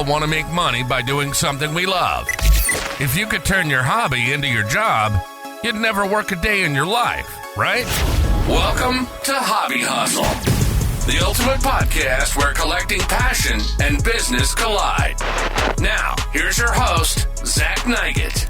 all want to make money by doing something we love. If you could turn your hobby into your job, you'd never work a day in your life, right? Welcome to Hobby Hustle, the ultimate podcast where collecting passion and business collide. Now, here's your host, Zach Nigett.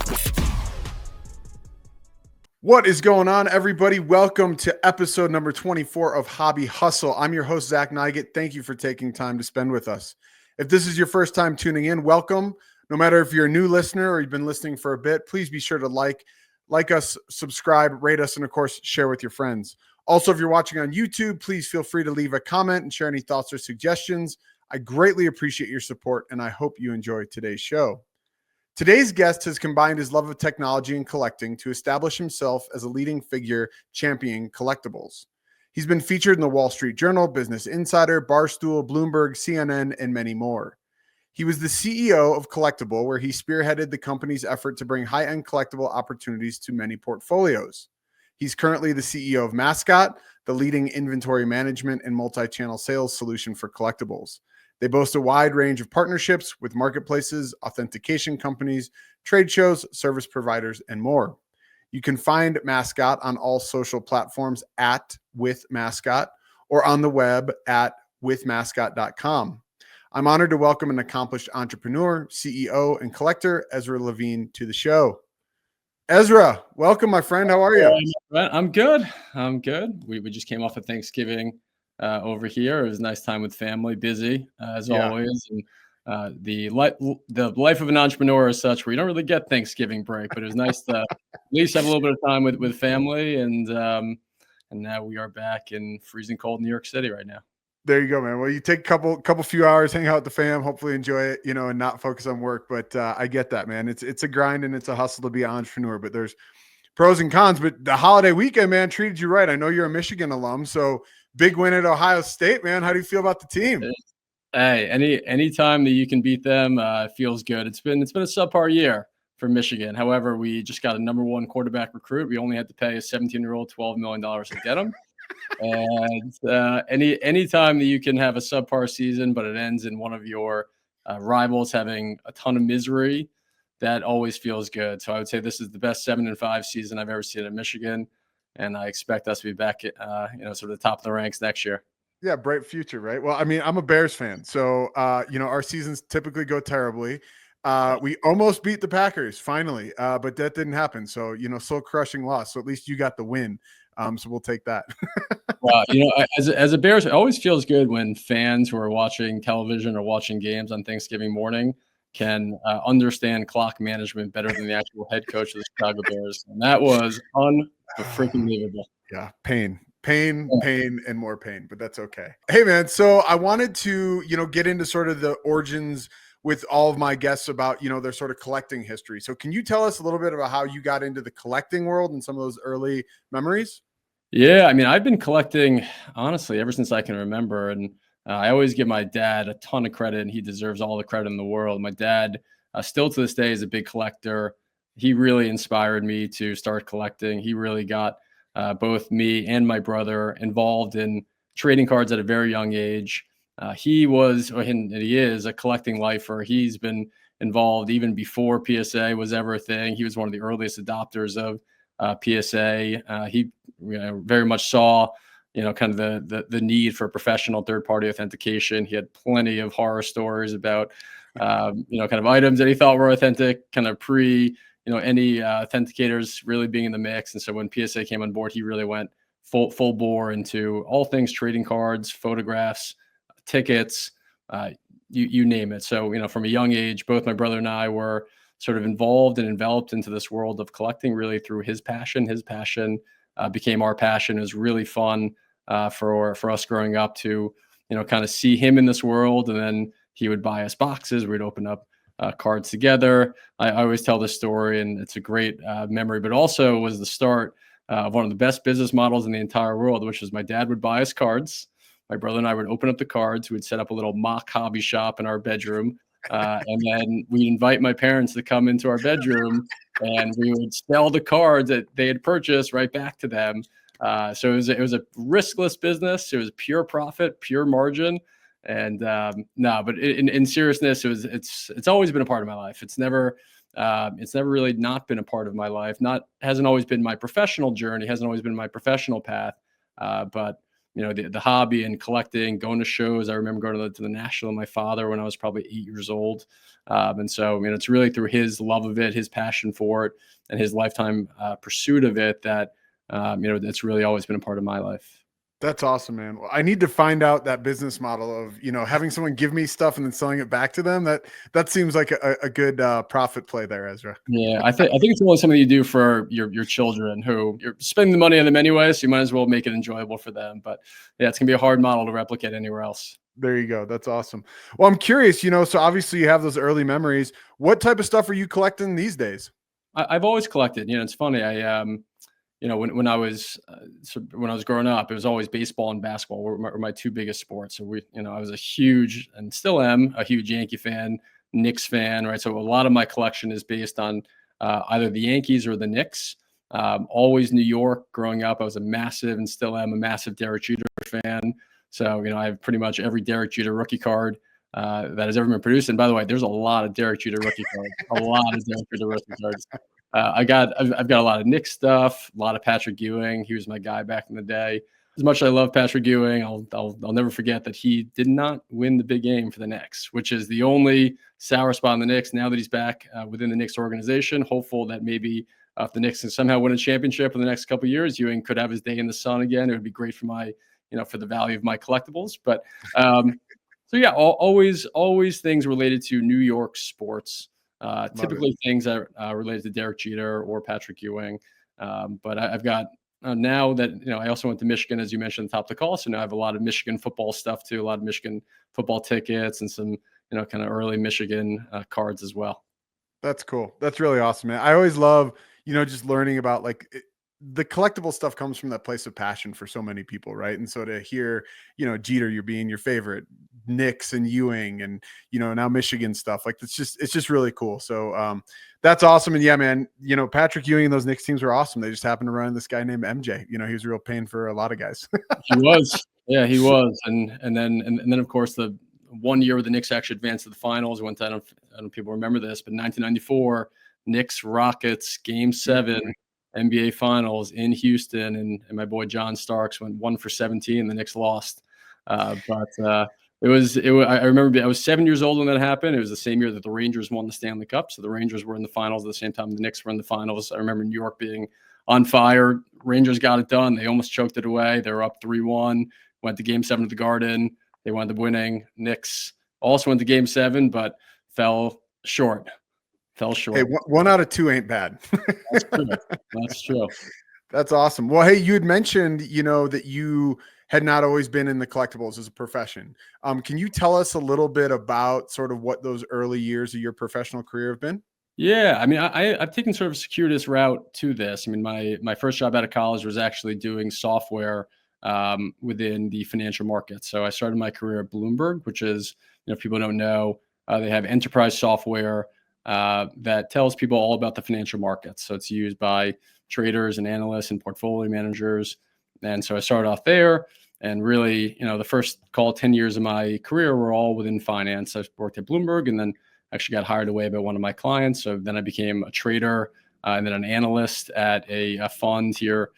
What is going on, everybody? Welcome to episode number 24 of Hobby Hustle. I'm your host, Zach Nigett. Thank you for taking time to spend with us. If this is your first time tuning in, welcome. No matter if you're a new listener or you've been listening for a bit, please be sure to like us, subscribe, rate us, and of course, share with your friends. Also, if you're watching on YouTube, please feel free to leave a comment and share any thoughts or suggestions. I greatly appreciate your support, and I hope you enjoy today's show. Today's guest has combined his love of technology and collecting to establish himself as a leading figure championing collectibles. He's been featured in the Wall Street Journal, Business Insider, Barstool, Bloomberg, CNN, and many more. He was the CEO of Collectable, where he spearheaded the company's effort to bring high-end collectible opportunities to many portfolios. He's currently the CEO of Mascot, the leading inventory management and multi-channel sales solution for collectibles. They boast a wide range of partnerships with marketplaces, authentication companies, trade shows, service providers, and more. You can find Mascot on all social platforms at @withmascot or on the web at withmascot.com. I'm honored to welcome an accomplished entrepreneur, CEO, and collector, Ezra Levine, to the show. Ezra, welcome, my friend. How are you? I'm good. We just came off of Thanksgiving over here. It was a nice time with family, busy as always. And the life of an entrepreneur is such where you don't really get Thanksgiving break, but it was nice to at least have a little bit of time with family. And now we are back in freezing cold New York City right now. There you go, man. Well, you take a few hours, hang out with the fam, hopefully enjoy it, and not focus on work. But I get that, man. It's a grind and it's a hustle to be an entrepreneur, but there's pros and cons. But the holiday weekend, man, treated you right. I know you're a Michigan alum, so big win at Ohio State, man. How do you feel about the team? Hey, any time that you can beat them feels good. It's been a subpar year for Michigan. However, we just got a number one quarterback recruit. We only had to pay a 17-year-old $12 million to get him. And any time that you can have a subpar season, but it ends in one of your rivals having a ton of misery, that always feels good. So I would say this is the best 7-5 season I've ever seen at Michigan. And I expect us to be back at, sort of the top of the ranks next year. Yeah, bright future, right? Well, I mean, I'm a Bears fan, so our seasons typically go terribly. We almost beat the Packers finally, but that didn't happen. So soul crushing loss. So at least you got the win. So we'll take that. As a Bears, it always feels good when fans who are watching television or watching games on Thanksgiving morning can understand clock management better than the actual head coach of the Chicago Bears, and that was unbelievable. Yeah, pain, and more pain, but that's okay. Hey, man, so I wanted to, get into sort of the origins with all of my guests about, their sort of collecting history. So can you tell us a little bit about how you got into the collecting world and some of those early memories? Yeah, I mean, I've been collecting, honestly, ever since I can remember, and I always give my dad a ton of credit, and he deserves all the credit in the world. My dad, still to this day, is a big collector. He really inspired me to start collecting. He really got both me and my brother involved in trading cards at a very young age. He was, and he is, a collecting lifer. He's been involved even before PSA was ever a thing. He was one of the earliest adopters of PSA. He very much saw, kind of the need for professional third-party authentication. He had plenty of horror stories about, kind of items that he thought were authentic, kind of pre, any authenticators really being in the mix. And so when PSA came on board, he really went full bore into all things trading cards, photographs, tickets, you name it. So, from a young age, both my brother and I were sort of involved and enveloped into this world of collecting really through his passion. His passion became our passion. It was really fun for us growing up to, kind of see him in this world. And then he would buy us boxes. We'd open up cards together. I always tell this story, and it's a great memory, but also was the start of one of the best business models in the entire world, which was my dad would buy us cards. My brother and I would open up the cards. We'd set up a little mock hobby shop in our bedroom. And then we'd invite my parents to come into our bedroom, and we would sell the cards that they had purchased right back to them. So it was a riskless business. It was pure profit, pure margin. And no, but in seriousness, it's always been a part of my life. It's never really not been a part of my life. Hasn't always been my professional journey, hasn't always been my professional path. But the hobby and collecting, going to shows. I remember going to the National with my father when I was probably 8 years old. And so, it's really through his love of it, his passion for it, and his lifetime pursuit of it that, it's really always been a part of my life. That's awesome, man. Well, I need to find out that business model of, having someone give me stuff and then selling it back to them. That seems like a good profit play there, Ezra. Yeah, I think it's only something you do for your children who you're spending the money on them anyway, so you might as well make it enjoyable for them. But yeah, it's gonna be a hard model to replicate anywhere else. There you go. That's awesome. Well, I'm curious, so obviously you have those early memories. What type of stuff are you collecting these days? I've always collected. It's funny. When I was growing up, it was always baseball and basketball were my two biggest sports. So I was a huge, and still am a huge Yankee fan, Knicks fan, right? So a lot of my collection is based on either the Yankees or the Knicks. Always New York. Growing up, I was a massive, and still am a massive Derek Jeter fan. So I have pretty much every Derek Jeter rookie card that has ever been produced. And by the way, there's a lot of Derek Jeter rookie cards. A lot of Derek Jeter rookie cards. I've got a lot of Knicks stuff, a lot of Patrick Ewing. He was my guy back in the day. As much as I love Patrick Ewing, I'll never forget that he did not win the big game for the Knicks, which is the only sour spot in the Knicks. Now that he's back within the Knicks organization, hopeful that maybe if the Knicks can somehow win a championship in the next couple of years, Ewing could have his day in the sun again. It would be great for my, for the value of my collectibles. But so yeah, always things related to New York sports. Typically things that are related to Derek Jeter or Patrick Ewing. But I've got now that, I also went to Michigan, as you mentioned at the top of the call. So now I have a lot of Michigan football stuff too, a lot of Michigan football tickets and some, kind of early Michigan cards as well. That's cool. That's really awesome, man. I always love, just learning about the collectible stuff comes from that place of passion for so many people, right? And so to hear, Jeter, you're being your favorite, Knicks and Ewing, and now Michigan stuff, it's just really cool. So that's awesome. And yeah, man, Patrick Ewing and those Knicks teams were awesome. They just happened to run this guy named MJ. He was a real pain for a lot of guys. He was, yeah, he was, and then of course the one year where the Knicks actually advanced to the finals. I don't know if people remember this, but 1994 Knicks Rockets Game 7. NBA Finals in Houston, and my boy John Starks went 1 for 17. The Knicks lost, but it was. I remember I was 7 years old when that happened. It was the same year that the Rangers won the Stanley Cup, so the Rangers were in the finals at the same time the Knicks were in the finals. I remember New York being on fire. Rangers got it done. They almost choked it away. They were up 3-1. Went to Game 7 at the Garden. They wound up winning. Knicks also went to Game 7, but fell short. Hey, 1 out of 2 ain't bad. That's true. That's true. That's awesome. Well, hey, you had mentioned, that you had not always been in the collectibles as a profession. Can you tell us a little bit about sort of what those early years of your professional career have been? Yeah, I mean, I've taken sort of a circuitous route to this. I mean, my first job out of college was actually doing software within the financial market. So I started my career at Bloomberg, which is, if people don't know, they have enterprise software that tells people all about the financial markets. So it's used by traders and analysts and portfolio managers. And so I started off there, and really, the first 10 years of my career were all within finance. I worked at Bloomberg and then actually got hired away by one of my clients. So then I became a trader and then an analyst at a fund here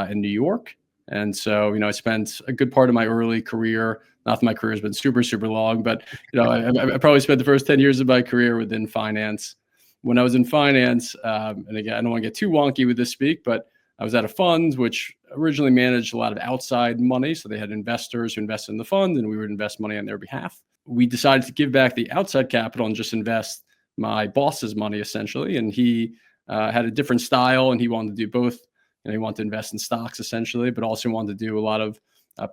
in New York. And so, I spent a good part of my early career, not that my career has been super, super long, but, I probably spent the first 10 years of my career within finance. When I was in finance, and again, I don't want to get too wonky with this speak, but I was at a fund which originally managed a lot of outside money. So they had investors who invested in the fund, and we would invest money on their behalf. We decided to give back the outside capital and just invest my boss's money, essentially. And he had a different style, and he wanted to do both. He wanted to invest in stocks, essentially, but also wanted to do a lot of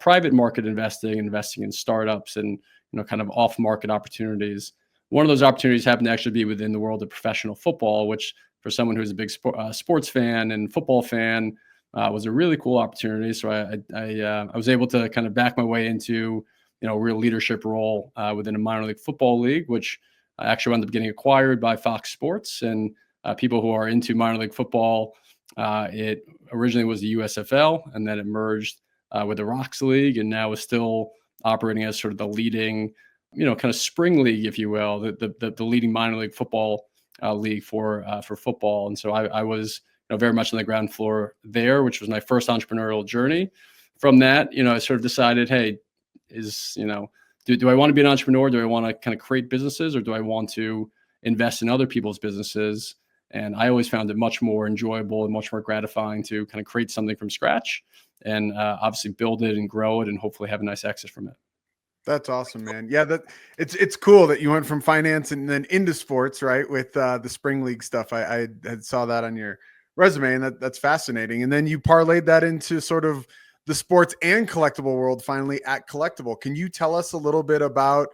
private market investing in startups and, kind of off-market opportunities. One of those opportunities happened to actually be within the world of professional football, which for someone who's a big sports fan and football fan was a really cool opportunity. So I was able to kind of back my way into, a real leadership role within a minor league football league, which actually wound up getting acquired by Fox Sports. And people who are into minor league football, it originally was the USFL, and then it merged with the Rocks League, and now is still operating as sort of the leading, kind of spring league, if you will, the leading minor league football league for football. And so I was very much on the ground floor there, which was my first entrepreneurial journey. From that, I sort of decided, hey, do I want to be an entrepreneur? Do I want to kind of create businesses, or do I want to invest in other people's businesses? And I always found it much more enjoyable and much more gratifying to kind of create something from scratch and obviously build it and grow it and hopefully have a nice exit from it. That's awesome, man. Yeah, it's cool that you went from finance and then into sports, right? With the spring league stuff. I had saw that on your resume, and that's fascinating. And then you parlayed that into sort of the sports and collectible world finally at Collectable. Can you tell us a little bit about,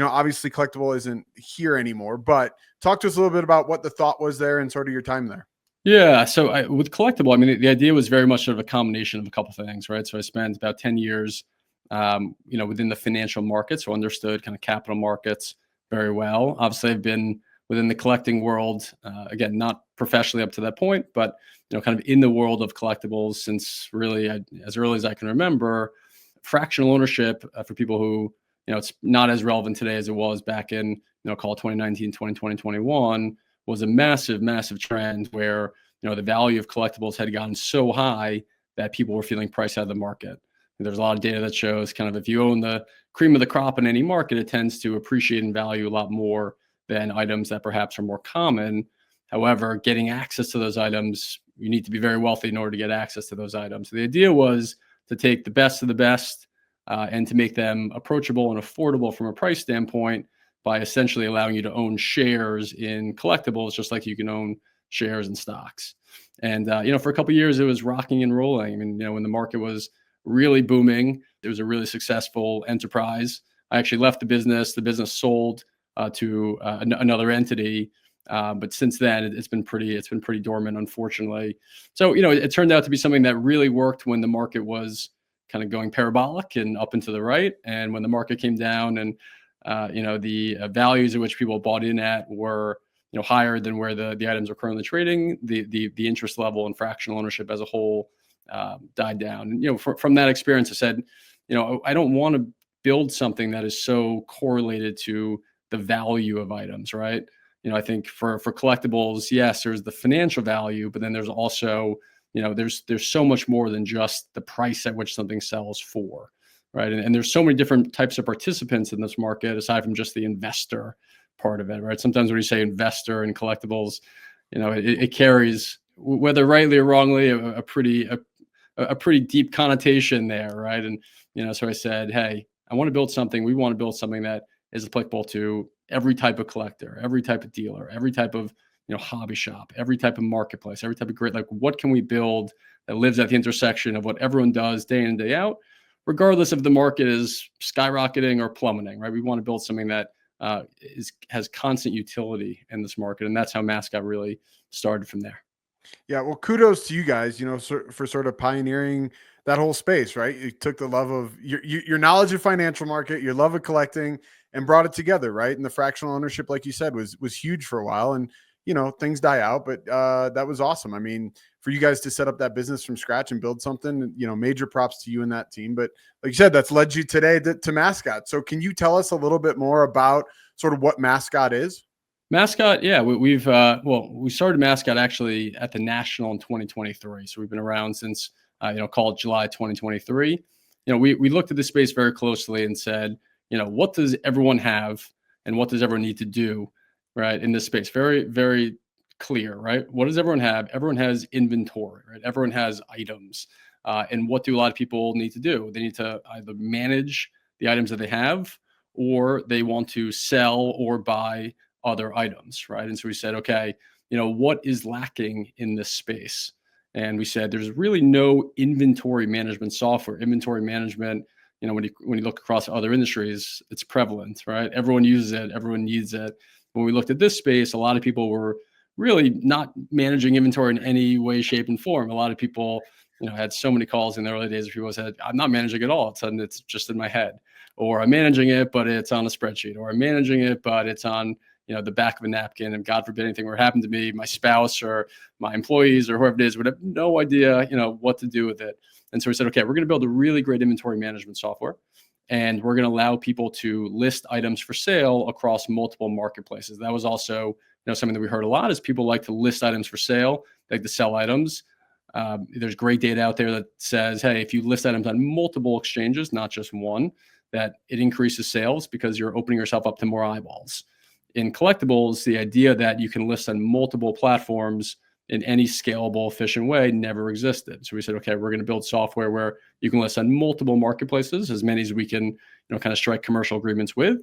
obviously Collectable isn't here anymore, but talk to us a little bit about what the thought was there and sort of your time there. Yeah. So with Collectable, I mean, the idea was very much sort of a combination of a couple of things, right? So I spent about 10 years, within the financial markets, so understood kind of capital markets very well. Obviously, I've been within the collecting world, again, not professionally up to that point, but kind of in the world of collectibles since really as early as I can remember. Fractional ownership, for people who, it's not as relevant today as it was back in, call it 2019, 2020, 2021, was a massive, massive trend where, the value of collectibles had gotten so high that people were feeling priced out of the market. And there's a lot of data that shows kind of if you own the cream of the crop in any market, it tends to appreciate in value a lot more than items that perhaps are more common. However, getting access to those items, you need to be very wealthy in order to get access to those items. So the idea was to take the best of the best and to make them approachable and affordable from a price standpoint by essentially allowing you to own shares in collectibles, just like you can own shares in stocks. And, for a couple of years, it was rocking and rolling. I mean, when the market was really booming, it was a really successful enterprise. I actually left the business. The business sold to another entity. But since then, it's been pretty dormant, unfortunately. So, it turned out to be something that really worked when the market was kind of going parabolic and up and to the right. And when the market came down and, the values at which people bought in at were, higher than where the items are currently trading, the interest level and fractional ownership as a whole died down. And, from that experience, I said, I don't want to build something that is so correlated to the value of items, right? I think for collectibles, yes, there's the financial value, but then there's also, there's so much more than just the price at which something sells for, right? And there's so many different types of participants in this market, aside from just the investor part of it, right? Sometimes when you say investor in collectibles, it carries, whether rightly or wrongly, a pretty deep connotation there, right? And so I said, hey, we want to build something that is applicable to every type of collector, every type of dealer, every type of hobby shop, every type of marketplace, every type of great, like what can we build that lives at the intersection of what everyone does day in and day out, regardless if the market is skyrocketing or plummeting, right? We want to build something that has constant utility in this market, and that's how Mascot really started from there. Yeah, well, kudos to you guys, for sort of pioneering that whole space, right? You took the love of your knowledge of financial market, your love of collecting, and brought it together, right? And the fractional ownership, like you said, was huge for a while, and things die out, but that was awesome. I mean, for you guys to set up that business from scratch and build something, major props to you and that team. But like you said, that's led you today to Mascot. So can you tell us a little bit more about sort of what Mascot is? Mascot, yeah, we started Mascot actually at the National in 2023. So we've been around since, call it July 2023. We looked at this space very closely and said, what does everyone have and what does everyone need to do, right, in this space? Very, very clear, right? What does everyone have? Everyone has inventory, right? Everyone has items. And what do a lot of people need to do? They need to either manage the items that they have, or they want to sell or buy other items, right? And so we said, okay, what is lacking in this space? And we said there's really no inventory management software. Inventory management, when you look across other industries, it's prevalent, right? Everyone uses it, everyone needs it. When we looked at this space, a lot of people were really not managing inventory in any way, shape, and form. A lot of people, had so many calls in the early days where people said, I'm not managing it all. All of a sudden it's just in my head, or I'm managing it, but it's on a spreadsheet, or I'm managing it, but it's on the back of a napkin, and God forbid anything were to happen to me, my spouse or my employees or whoever it is would have no idea, what to do with it. And so we said, okay, we're going to build a really great inventory management software. and we're going to allow people to list items for sale across multiple marketplaces. That was also something that we heard a lot is people like to list items for sale, they like to sell items. There's great data out there that says, hey, if you list items on multiple exchanges, not just one, that it increases sales because you're opening yourself up to more eyeballs. In collectibles, the idea that you can list on multiple platforms in any scalable, efficient way never existed. So we said, okay, we're going to build software where you can list on multiple marketplaces, as many as we can, kind of strike commercial agreements with.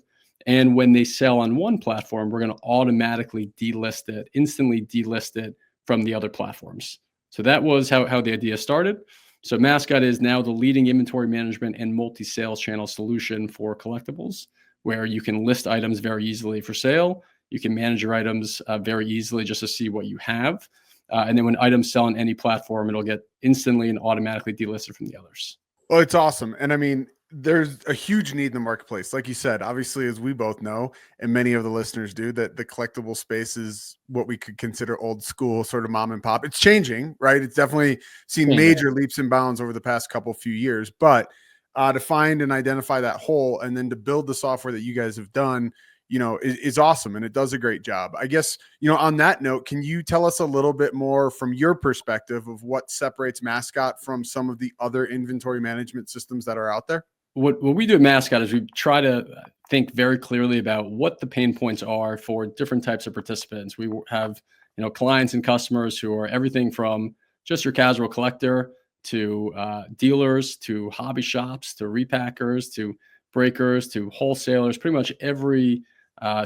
And when they sell on one platform, we're going to automatically delist it, instantly delist it from the other platforms. So that was how the idea started. So Mascot is now the leading inventory management and multi-sales channel solution for collectibles, where you can list items very easily for sale. You can manage your items very easily just to see what you have. And then when items sell on any platform, it'll get instantly and automatically delisted from the others. Well, it's awesome. And I mean, there's a huge need in the marketplace. Like you said, obviously, as we both know, and many of the listeners do, that the collectible space is what we could consider old school, sort of mom and pop. It's changing, right? It's definitely seen major leaps and bounds over the past few years. But to find and identify that hole and then to build the software that you guys have done, is awesome. And it does a great job. I guess, on that note, can you tell us a little bit more from your perspective of what separates Mascot from some of the other inventory management systems that are out there? What we do at Mascot is we try to think very clearly about what the pain points are for different types of participants. We have, clients and customers who are everything from just your casual collector to dealers, to hobby shops, to repackers, to breakers, to wholesalers, pretty much every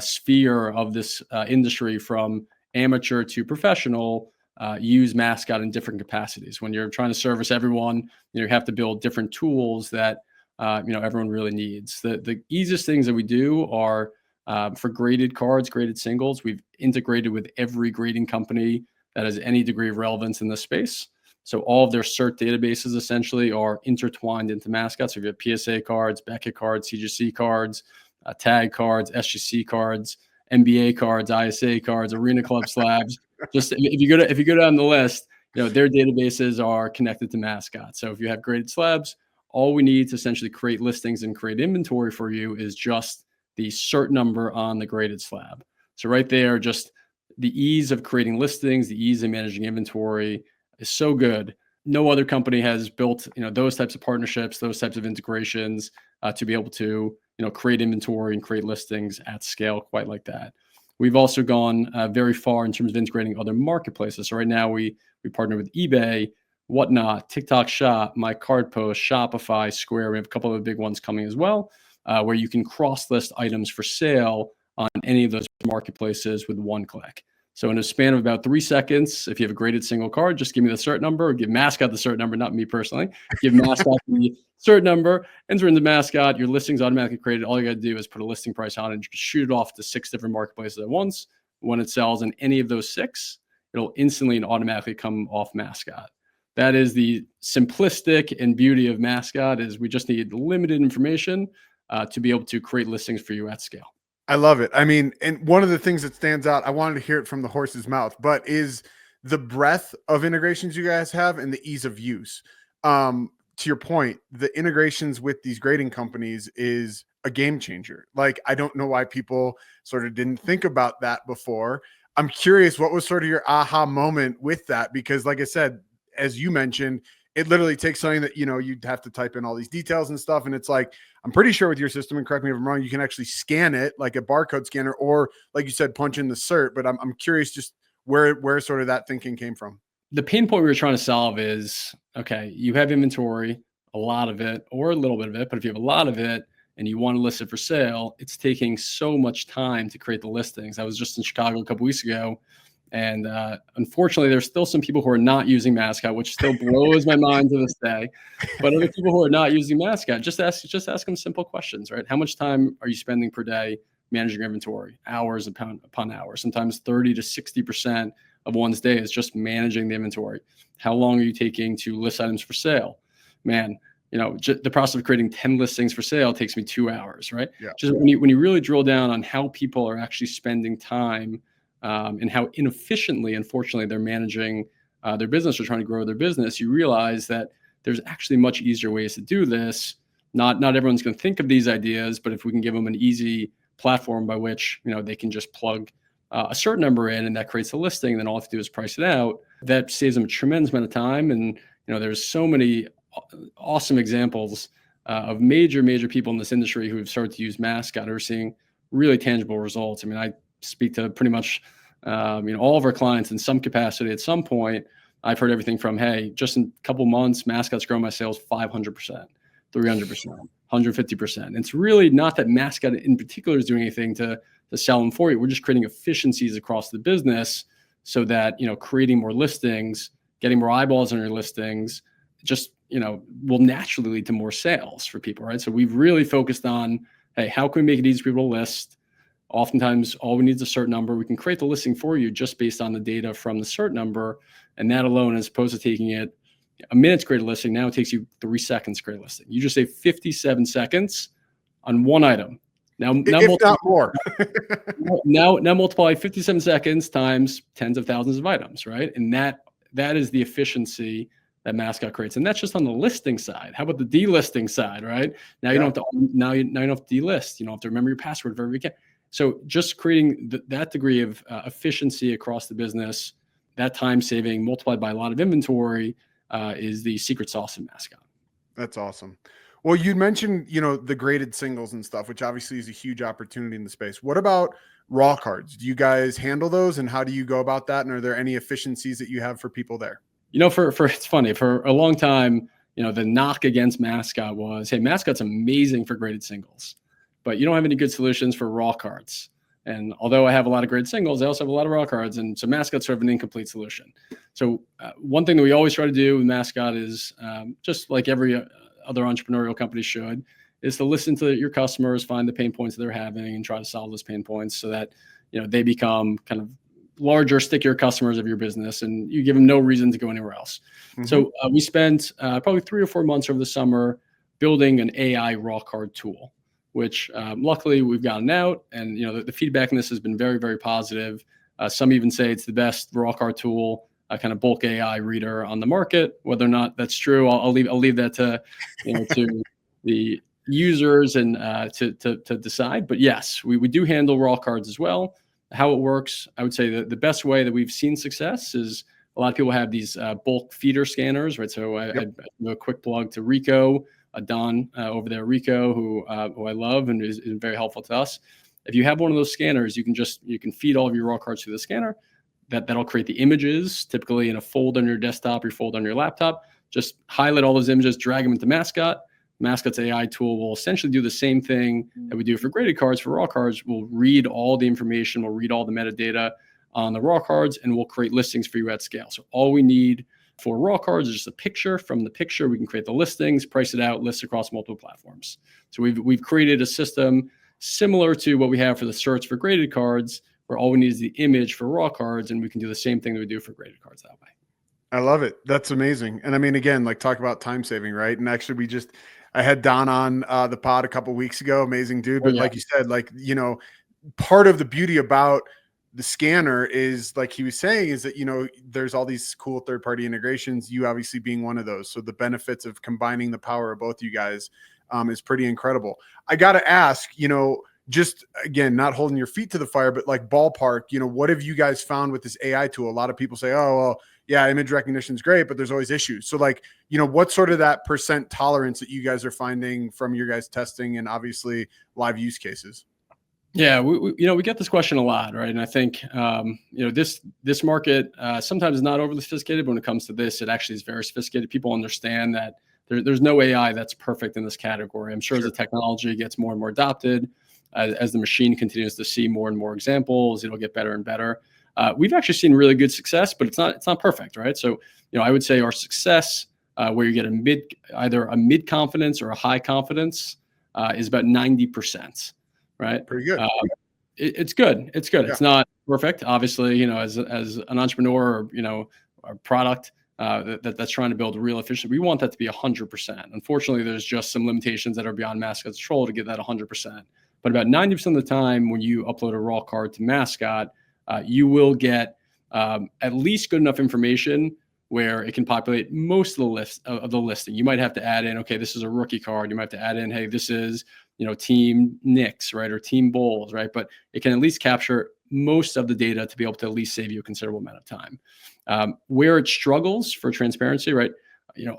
sphere of this industry from amateur to professional use Mascot in different capacities. When you're trying to service everyone, you have to build different tools that everyone really needs. The easiest things that we do are for graded cards, graded singles. We've integrated with every grading company that has any degree of relevance in this space. So all of their cert databases essentially are intertwined into Mascot. So if you have PSA cards, Beckett cards, CGC cards, tag cards, SGC cards, NBA cards, ISA cards, Arena Club slabs. Just if you go down the list, their databases are connected to Mascot. So if you have graded slabs, all we need to essentially create listings and create inventory for you is just the cert number on the graded slab. So right there, just the ease of creating listings, the ease of managing inventory is so good. No other company has built, those types of partnerships, those types of integrations to be able to, create inventory and create listings at scale quite like that. We've also gone very far in terms of integrating other marketplaces. So right now we partner with eBay, Whatnot, TikTok Shop, My Card Post, Shopify, Square. We have a couple of big ones coming as well, where you can cross-list items for sale on any of those marketplaces with one click. So in a span of about 3 seconds, if you have a graded single card, just give me the cert number, or give Mascot the cert number, not me personally. Give Mascot the cert number, enter into Mascot, your listing's automatically created. All you got to do is put a listing price on it and you can shoot it off to 6 different marketplaces at once. When it sells in any of those 6, it'll instantly and automatically come off Mascot. That is the simplistic and beauty of Mascot, is we just need limited information to be able to create listings for you at scale. I love it. I mean, and one of the things that stands out, I wanted to hear it from the horse's mouth, but is the breadth of integrations you guys have and the ease of use. To your point, the integrations with these grading companies is a game changer. Like, I don't know why people sort of didn't think about that before. I'm curious, what was sort of your aha moment with that? Because like I said, as you mentioned, it literally takes something that, you'd have to type in all these details and stuff. And it's like, I'm pretty sure with your system, and correct me if I'm wrong, you can actually scan it like a barcode scanner, or like you said, punch in the cert. But I'm curious just where sort of that thinking came from. The pain point we were trying to solve is, okay, you have inventory, a lot of it, or a little bit of it, but if you have a lot of it and you want to list it for sale, it's taking so much time to create the listings. I was just in Chicago a couple weeks ago, and unfortunately, there's still some people who are not using Mascot, which still blows my mind to this day. But other people who are not using Mascot, just ask them simple questions, right? How much time are you spending per day managing your inventory? Hours upon hours. Sometimes 30 to 60% of one's day is just managing the inventory. How long are you taking to list items for sale? Man, the process of creating 10 listings for sale takes me 2 hours, right? Yeah. Just when you really drill down on how people are actually spending time and how inefficiently, unfortunately, they're managing their business or trying to grow their business, you realize that there's actually much easier ways to do this Not everyone's going to think of these ideas, but if we can give them an easy platform by which, they can just plug a certain number in, and that creates a listing, then all I have to do is price it out. That saves them a tremendous amount of time. And, there's so many awesome examples of major people in this industry who have started to use Mascot or are seeing really tangible results. I mean, I speak to pretty much, all of our clients in some capacity at some point. I've heard everything from, hey, just in a couple months, Mascot's grown my sales 500%, 300%, 150%. It's really not that Mascot in particular is doing anything to sell them for you. We're just creating efficiencies across the business so that, creating more listings, getting more eyeballs on your listings, just, will naturally lead to more sales for people, right? So we've really focused on, hey, how can we make it easy for people to list? Oftentimes, all we need is a certain number. We can create the listing for you just based on the data from the cert number. And that alone, as opposed to taking it a minute to create a listing, now it takes you 3 seconds to create a listing. You just save 57 seconds on one item. Now if not more. now multiply 57 seconds times tens of thousands of items, right? And that is the efficiency that Mascot creates. And that's just on the listing side. How about the delisting side, right? Now you don't have to you don't have to delist. You don't have to remember your password for every weekend. So just creating that degree of efficiency across the business, that time saving multiplied by a lot of inventory is the secret sauce in Mascot. That's awesome. Well, you mentioned, the graded singles and stuff, which obviously is a huge opportunity in the space. What about raw cards? Do you guys handle those, and how do you go about that? And are there any efficiencies that you have for people there? It's funny, for a long time, the knock against Mascot was, hey, Mascot's amazing for graded singles, but you don't have any good solutions for raw cards. And although I have a lot of graded singles, I also have a lot of raw cards. And so Mascot's sort of an incomplete solution. So one thing that we always try to do with Mascot is just like every other entrepreneurial company should, is to listen to your customers, find the pain points that they're having, and try to solve those pain points so that, they become kind of larger, stickier customers of your business, and you give them no reason to go anywhere else. Mm-hmm. So we spent probably 3 or 4 months over the summer building an AI raw card tool, which luckily we've gotten out, and the feedback on this has been very, very positive. Some even say it's the best raw card tool, kind of bulk AI reader on the market. Whether or not that's true, I'll leave that to to the users and to decide. But yes, we do handle raw cards as well. How it works, I would say the best way that we've seen success is a lot of people have these bulk feeder scanners, right? So I do a quick plug to Rico, Don over there, Rico, who I love and is very helpful to us. If you have one of those scanners, you can feed all of your raw cards through the scanner. That'll create the images, typically in a fold on your desktop or fold on your laptop. Just highlight all those images, drag them into Mascot. Mascot's AI tool will essentially do the same thing that we do for graded cards. For raw cards, we'll read all the information, we'll read all the metadata on the raw cards, and we'll create listings for you at scale. So all we need for raw cards is just a picture. From the picture, we can create the listings, price it out, list across multiple platforms. So we've created a system similar to what we have for the certs for graded cards, where all we need is the image for raw cards, and we can do the same thing that we do for graded cards that way. I love it. That's amazing. And I mean, again, like talk about time saving, right? And actually I had Don on the pod a couple of weeks ago. Amazing dude. But like you said, part of the beauty about the scanner is, like he was saying, is that, there's all these cool third-party integrations, you obviously being one of those. So the benefits of combining the power of both you guys is pretty incredible. I got to ask, just again, not holding your feet to the fire, but like ballpark, what have you guys found with this AI tool? A lot of people say, oh, well, yeah, image recognition is great, but there's always issues. So what's sort of that % tolerance that you guys are finding from your guys' testing and obviously live use cases? Yeah, we get this question a lot, right? And I think, this market sometimes is not overly sophisticated, but when it comes to this, it actually is very sophisticated. People understand that there's no AI that's perfect in this category. I'm sure as the technology gets more and more adopted, as the machine continues to see more and more examples, it'll get better and better. We've actually seen really good success, but it's not perfect, right? So, I would say our success, where you get either a mid confidence or a high confidence, is about 90%, right? Pretty good. It's good. It's good. Yeah. It's not perfect, obviously. As an entrepreneur, or a product that's trying to build real efficiency, we want that to be 100%. Unfortunately, there's just some limitations that are beyond Mascot's control to get that 100%. But about 90% of the time, when you upload a raw card to Mascot, you will get at least good enough information where it can populate most of the list of the listing. You might have to add in, okay, this is a rookie card. You might have to add in, hey, this is, team Knicks, right? Or team Bulls, right? But it can at least capture most of the data to be able to at least save you a considerable amount of time. Where it struggles for transparency, right?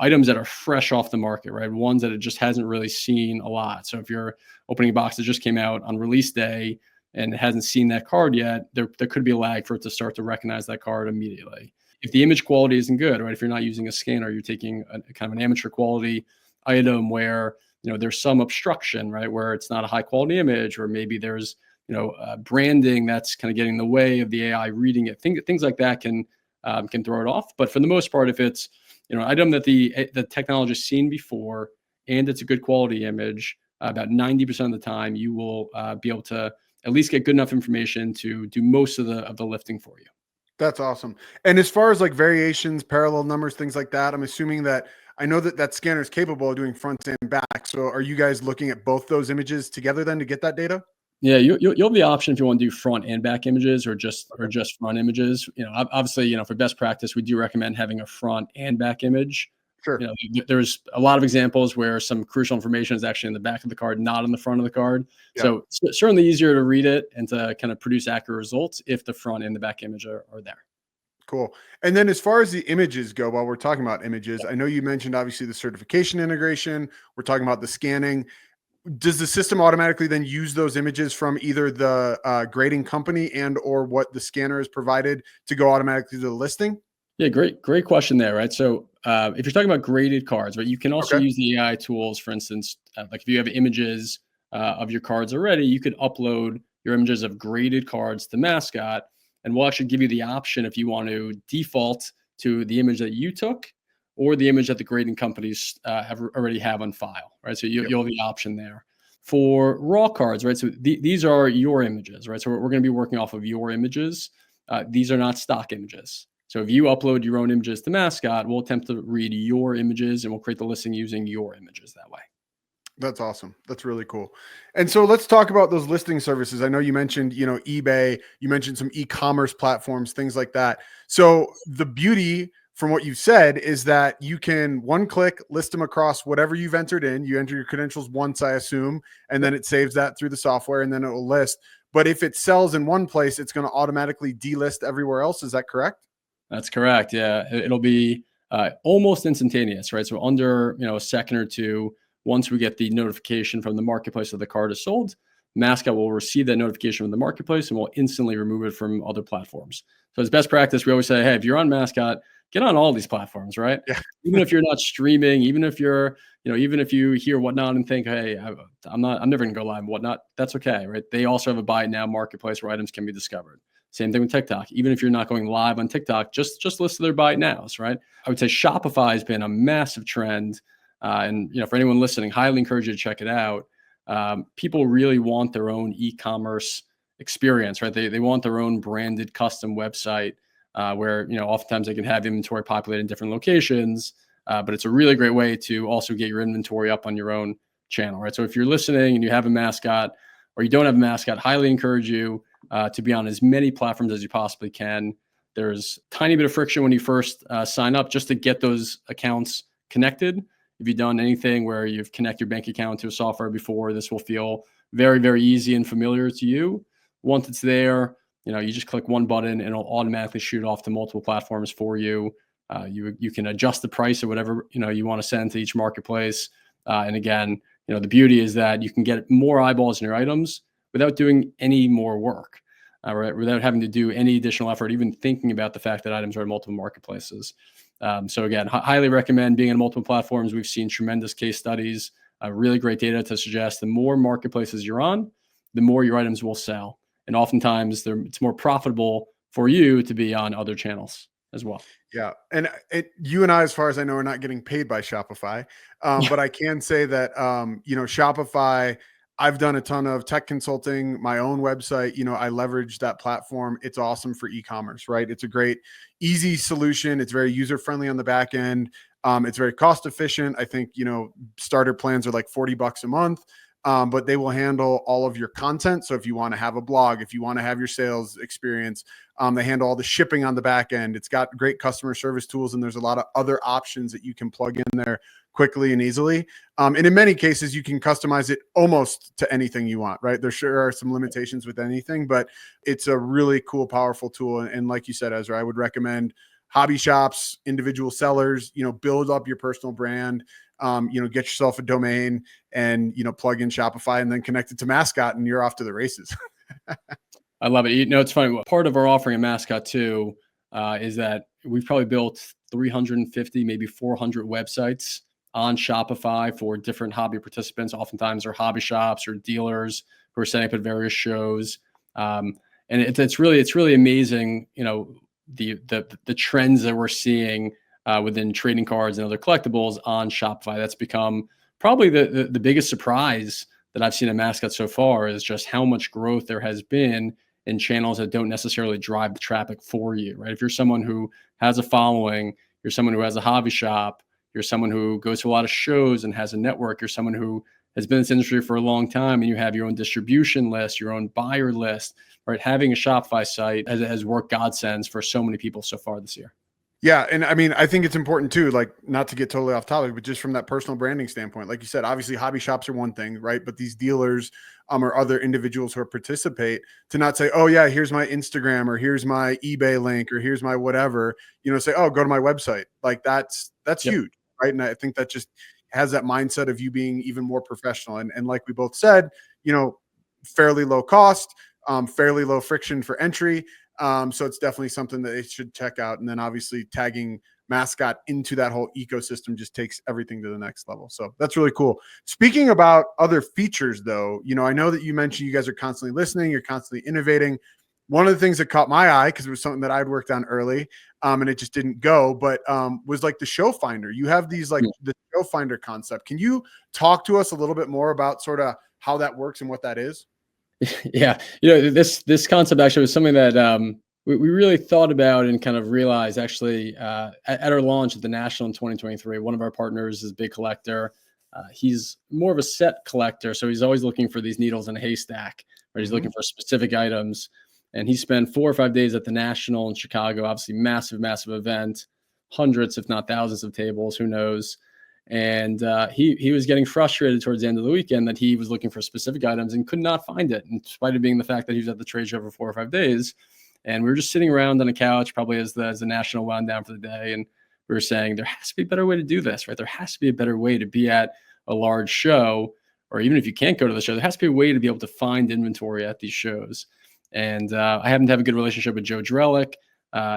Items that are fresh off the market, right? Ones that it just hasn't really seen a lot. So if you're opening a box that just came out on release day and it hasn't seen that card yet, there could be a lag for it to start to recognize that card immediately. If the image quality isn't good, right? If you're not using a scanner, you're taking a kind of an amateur quality item where, there's some obstruction, right? Where it's not a high quality image, or maybe there's, branding that's kind of getting in the way of the AI reading it. Things like that can throw it off. But for the most part, if it's, an item that the technologist's seen before and it's a good quality image, about 90% of the time you will be able to at least get good enough information to do most of the lifting for you. That's awesome. And as far as like variations, parallel numbers, things like that, I'm assuming that I know that scanner is capable of doing front and back. So are you guys looking at both those images together then to get that data? Yeah, you'll have the option if you want to do front and back images or just front images. Obviously, for best practice, we do recommend having a front and back image. Sure. There's a lot of examples where some crucial information is actually in the back of the card, not in the front of the card. Yeah. So it's certainly easier to read it and to kind of produce accurate results if the front and the back image are there. Cool. And then as far as the images go, while we're talking about images, I know you mentioned obviously the certification integration. We're talking about the scanning. Does the system automatically then use those images from either the grading company and or what the scanner is provided to go automatically to the listing? Yeah, great question there, right? So if you're talking about graded cards, right, you can also use the AI tools. For instance, like if you have images of your cards already, you could upload your images of graded cards to Mascot, and we'll actually give you the option if you want to default to the image that you took or the image that the grading companies already have on file, right? So you'll have the option there. For raw cards, right? So these are your images, right? So we're going to be working off of your images. These are not stock images. So if you upload your own images to Mascot, we'll attempt to read your images and we'll create the listing using your images that way. That's awesome. That's really cool. And so let's talk about those listing services. I know you mentioned, eBay, you mentioned some e-commerce platforms, things like that. So the beauty from what you've said is that you can one click list them across whatever you've entered in. You enter your credentials once, I assume, and then it saves that through the software and then it will list. But if it sells in one place, it's going to automatically delist everywhere else. Is that correct? That's correct. Yeah. It'll be almost instantaneous, right? So under, a second or two, once we get the notification from the marketplace that the card is sold, Mascot will receive that notification from the marketplace and will instantly remove it from other platforms. So as best practice, we always say, hey, if you're on Mascot, get on all these platforms, right? Yeah. Even if you're not streaming, even if you're, even if you hear Whatnot and think, hey, I'm never gonna go live and Whatnot, that's okay, right? They also have a buy it now marketplace where items can be discovered. Same thing with TikTok. Even if you're not going live on TikTok, just list their buy it nows, right? I would say Shopify has been a massive trend. And for anyone listening, highly encourage you to check it out. People really want their own e-commerce experience, right? They want their own branded custom website where, oftentimes they can have inventory populated in different locations, but it's a really great way to also get your inventory up on your own channel, right? So if you're listening and you have a Mascot or you don't have a Mascot, highly encourage you to be on as many platforms as you possibly can. There's a tiny bit of friction when you first sign up just to get those accounts connected. If you've done anything where you've connected your bank account to a software before, this will feel very, very easy and familiar to you. Once it's there, you just click one button and it'll automatically shoot off to multiple platforms for you. You can adjust the price of whatever you want to send to each marketplace. And again, the beauty is that you can get more eyeballs in your items without doing any more work, right? Without having to do any additional effort, even thinking about the fact that items are in multiple marketplaces. So again, highly recommend being on multiple platforms. We've seen tremendous case studies, really great data to suggest the more marketplaces you're on, the more your items will sell. And oftentimes it's more profitable for you to be on other channels as well. Yeah. And you and I, as far as I know, are not getting paid by Shopify. But I can say that, Shopify, I've done a ton of tech consulting, my own website, I leverage that platform. It's awesome for e-commerce, right? It's a great, easy solution. It's very user-friendly on the back end. It's very cost efficient. I think, starter plans are like $40 a month. but they will handle all of your content. So if you want to have a blog, if you want to have your sales experience, they handle all the shipping on the back end. It's got great customer service tools, and there's a lot of other options that you can plug in there quickly and easily. And in many cases, you can customize it almost to anything you want, right? There sure are some limitations with anything, but it's a really cool, powerful tool. And like you said, Ezra, I would recommend hobby shops, individual sellers, build up your personal brand, get yourself a domain and, plug in Shopify and then connect it to Mascot and you're off to the races. I love it. It's funny. Part of our offering at Mascot too is that we've probably built 350, maybe 400 websites on Shopify for different hobby participants. Oftentimes they're hobby shops or dealers who are setting up at various shows. And it's really amazing, the trends that we're seeing within trading cards and other collectibles on Shopify. That's become probably the biggest surprise that I've seen at Mascot so far, is just how much growth there has been in channels that don't necessarily drive the traffic for you, right? If you're someone who has a following, you're someone who has a hobby shop, you're someone who goes to a lot of shows and has a network, you're someone who has been in this industry for a long time and you have your own distribution list, your own buyer list, right? Having a Shopify site has worked godsends for so many people so far this year. Yeah. And I mean, I think it's important too, like not to get totally off topic, but just from that personal branding standpoint, like you said, obviously hobby shops are one thing, right? But these dealers or other individuals who participate, to not say, oh yeah, here's my Instagram or here's my eBay link or here's my whatever, say, oh, go to my website. Like that's yep. Huge, right? And I think that just has that mindset of you being even more professional. And like we both said, fairly low cost, fairly low friction for entry. So it's definitely something that they should check out. And then obviously tagging Mascot into that whole ecosystem just takes everything to the next level. So that's really cool. Speaking about other features though, I know that you mentioned you guys are constantly listening, you're constantly innovating. One of the things that caught my eye, because it was something that I'd worked on early and it just didn't go, but was like the show finder. You have these like the show finder concept. Can you talk to us a little bit more about sort of how that works and what that is? Yeah. This concept actually was something that we really thought about and kind of realized actually at our launch at the National in 2023. One of our partners is a big collector. He's more of a set collector. So he's always looking for these needles in a haystack, right? He's looking for specific items. And he spent 4 or 5 days at the National in Chicago, obviously massive event, hundreds, if not thousands of tables, who knows. And he was getting frustrated towards the end of the weekend that he was looking for specific items and could not find it, in spite of being the fact that he was at the trade show for 4 or 5 days. And we were just sitting around on a couch, probably as the National wound down for the day. And we were saying, there has to be a better way to do this, right? There has to be a better way to be at a large show, or even if you can't go to the show, there has to be a way to be able to find inventory at these shows. And I happen to have a good relationship with Joe Drellick.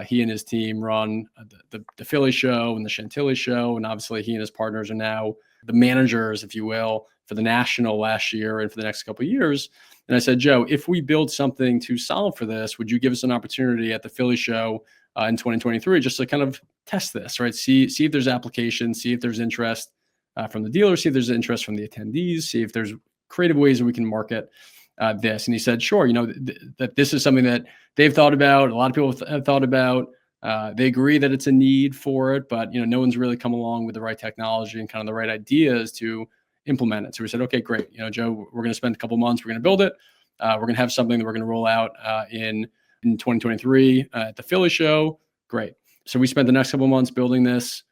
He and his team run the Philly show and the Chantilly show. And obviously he and his partners are now the managers, if you will, for the National last year and for the next couple of years. And I said, Joe, if we build something to solve for this, would you give us an opportunity at the Philly show in 2023 just to kind of test this, right? See if there's application, see if there's interest from the dealers, see if there's interest from the attendees, see if there's creative ways that we can market this. And he said, sure, that this is something that they've thought about. A lot of people have thought about. They agree that it's a need for it, but no one's really come along with the right technology and kind of the right ideas to implement it. So we said, okay, great. Joe, we're going to spend a couple months. We're going to build it. We're going to have something that we're going to roll out in 2023 at the Philly show. Great. So we spent the next couple months building this.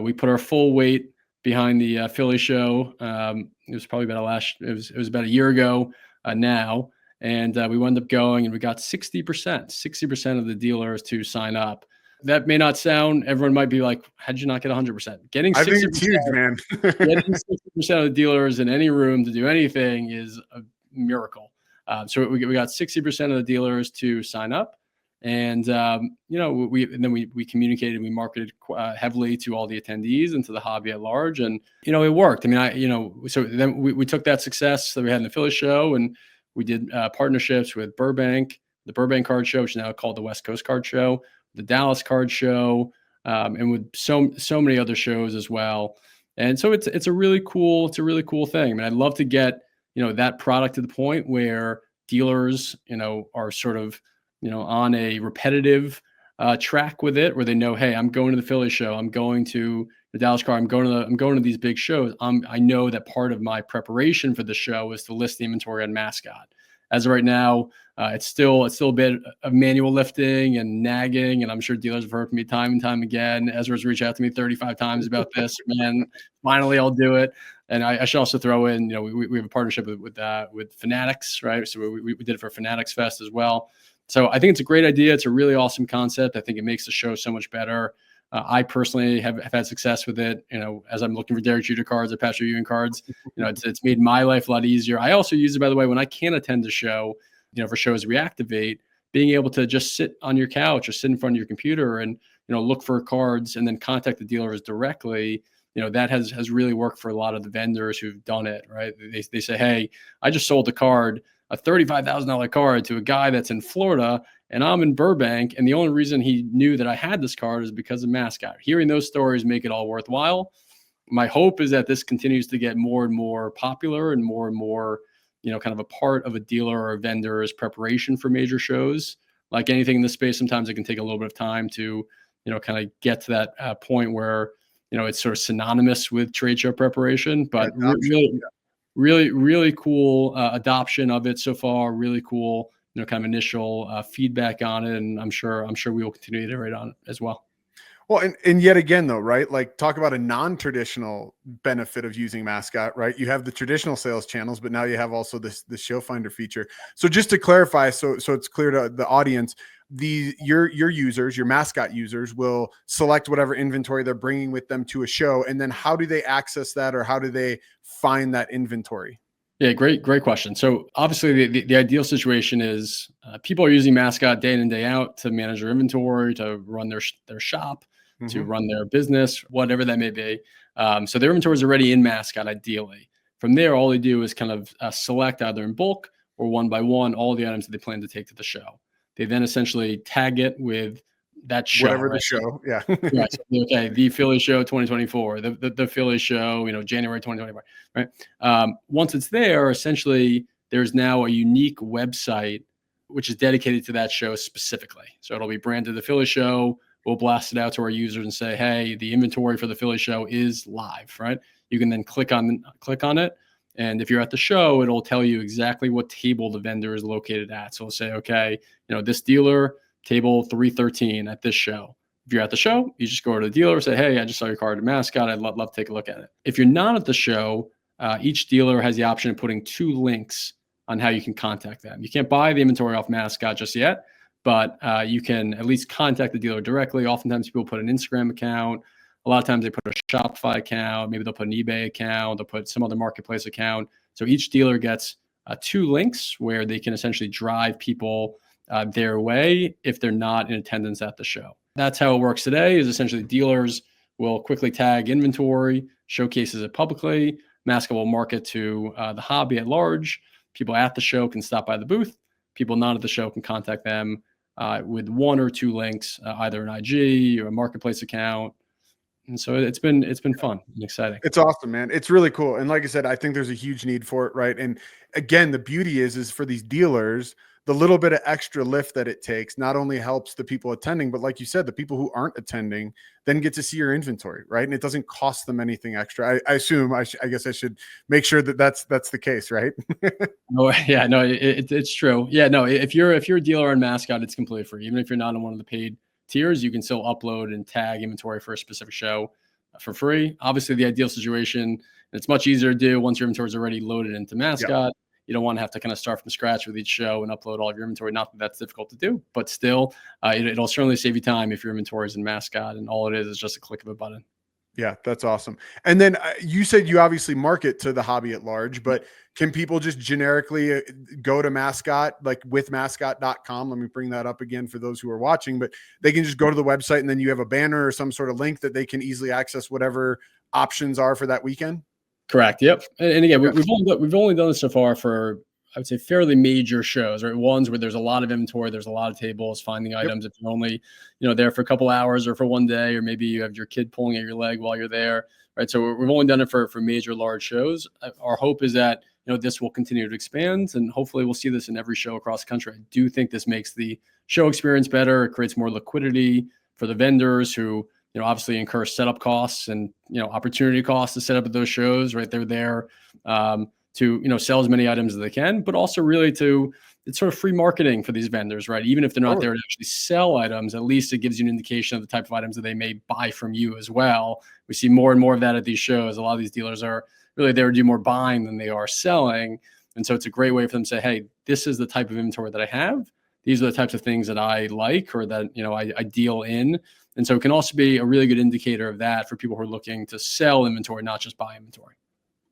We put our full weight behind the Philly show. It was probably it was about a year ago now. And we wound up going and we got 60% of the dealers to sign up. That may not sound, everyone might be like, how'd you not get 100%? I think it's huge, man. Getting 60% of the dealers in any room to do anything is a miracle. So we got 60% of the dealers to sign up. And, we communicated, we marketed heavily to all the attendees and to the hobby at large. And, it worked. I mean, so then we took that success that we had in the Philly show and we did partnerships with Burbank, the Burbank Card Show, which is now called the West Coast Card Show, the Dallas Card Show, and with so many other shows as well. And so it's a really cool thing. I mean, I'd love to get, that product to the point where dealers, are sort of, on a repetitive track with it, where they know, hey, I'm going to the Philly show. I'm going to, the Dallas card. I'm going to these big shows. I know that part of my preparation for the show is to list the inventory on Mascot. As of right now, it's still a bit of manual lifting and nagging, and I'm sure dealers have heard from me time and time again. Ezra's reached out to me 35 times about this. Man, finally I'll do it. And I should also throw in, we have a partnership with Fanatics, right? So we did it for Fanatics Fest as well. So I think it's a great idea. It's a really awesome concept. I think it makes the show so much better. I personally have had success with it. As I'm looking for Derek Jeter cards or Patrick Ewing cards, it's made my life a lot easier. I also use it, by the way, when I can't attend the show, for shows Reactivate, being able to just sit on your couch or sit in front of your computer and, look for cards and then contact the dealers directly. That has really worked for a lot of the vendors who've done it, right? They say, hey, I just sold a $35,000 card to a guy that's in Florida and I'm in Burbank. And the only reason he knew that I had this card is because of Mascot. Hearing those stories make it all worthwhile. My hope is that this continues to get more and more popular and more, kind of a part of a dealer or a vendor's preparation for major shows. Like anything in this space, sometimes it can take a little bit of time to, kind of get to that point where, it's sort of synonymous with trade show preparation, but really cool adoption of it so far. Really cool, kind of initial feedback on it, and I'm sure we will continue to iterate on it as well. Well, and yet again, though, right? Like, talk about a non-traditional benefit of using Mascot, right? You have the traditional sales channels, but now you have also this show finder feature. So just to clarify, so it's clear to the audience, your users, your Mascot users, will select whatever inventory they're bringing with them to a show, and then how do they access that, or how do they find that inventory? Yeah, great question. So obviously the ideal situation is people are using Mascot day in and day out to manage their inventory, to run their shop, to run their business, whatever that may be. So their inventory is already in Mascot ideally. From there, all they do is kind of select either in bulk or one by one all the items that they plan to take to the show. They then essentially tag it with that show. Whatever right? the show, yeah. Right. So, okay, the Philly show 2024, the Philly show, January 2024, right? Once it's there, essentially, there's now a unique website which is dedicated to that show specifically. So it'll be branded the Philly show. We'll blast it out to our users and say, hey, the inventory for the Philly show is live, right? You can then click on it. And if you're at the show, it'll tell you exactly what table the vendor is located at. So it'll say, okay, this dealer, table 313 at this show. If you're at the show, you just go to the dealer and say, hey, I just saw your card at Mascot. I'd love to take a look at it. If you're not at the show, each dealer has the option of putting 2 links on how you can contact them. You can't buy the inventory off Mascot just yet, but you can at least contact the dealer directly. Oftentimes people put an Instagram account. A lot of times they put a Shopify account. Maybe they'll put an eBay account. They'll put some other marketplace account. So each dealer gets 2 links where they can essentially drive people their way if they're not in attendance at the show. That's how it works today, is essentially dealers will quickly tag inventory, showcases it publicly. Mascot will market to the hobby at large. People at the show can stop by the booth. People not at the show can contact them with 1 or 2 links, either an IG or a marketplace account. And so it's been fun and exciting. It's awesome, man. It's really cool. And like I said, I think there's a huge need for it, right? And again, the beauty is for these dealers, the little bit of extra lift that it takes not only helps the people attending, but like you said, the people who aren't attending then get to see your inventory, right? And it doesn't cost them anything extra. I assume, I guess I should make sure that that's the case, right? Oh yeah, no, it's true. Yeah, no, if you're a dealer on Mascot, it's completely free. Even if you're not on one of the paid tiers, you can still upload and tag inventory for a specific show for free. Obviously, the ideal situation, it's much easier to do once your inventory is already loaded into Mascot. Yep. You don't want to have to kind of start from scratch with each show and upload all of your inventory. Not that that's difficult to do, but still, it'll certainly save you time if your inventory is in Mascot and all it is just a click of a button. Yeah, that's awesome. And then you said you obviously market to the hobby at large, but can people just generically go to Mascot, like with mascot.com? Let me bring that up again for those who are watching, but they can just go to the website and then you have a banner or some sort of link that they can easily access whatever options are for that weekend. Correct. Yep. And again, we've only done this so far for, I would say, fairly major shows, right? Ones where there's a lot of inventory, there's a lot of tables, finding items. If you're only, there for a couple hours or for one day, or maybe you have your kid pulling at your leg while you're there, right? So we've only done it for major large shows. Our hope is that, this will continue to expand, and hopefully we'll see this in every show across the country. I do think this makes the show experience better. It creates more liquidity for the vendors who, obviously incur setup costs and, opportunity costs to set up at those shows, right? They're there to, sell as many items as they can, but also really it's sort of free marketing for these vendors, right? Even if they're not there to actually sell items, at least it gives you an indication of the type of items that they may buy from you as well. We see more and more of that at these shows. A lot of these dealers are really there to do more buying than they are selling. And so it's a great way for them to say, hey, this is the type of inventory that I have. These are the types of things that I like or that, I deal in. And so it can also be a really good indicator of that for people who are looking to sell inventory, not just buy inventory.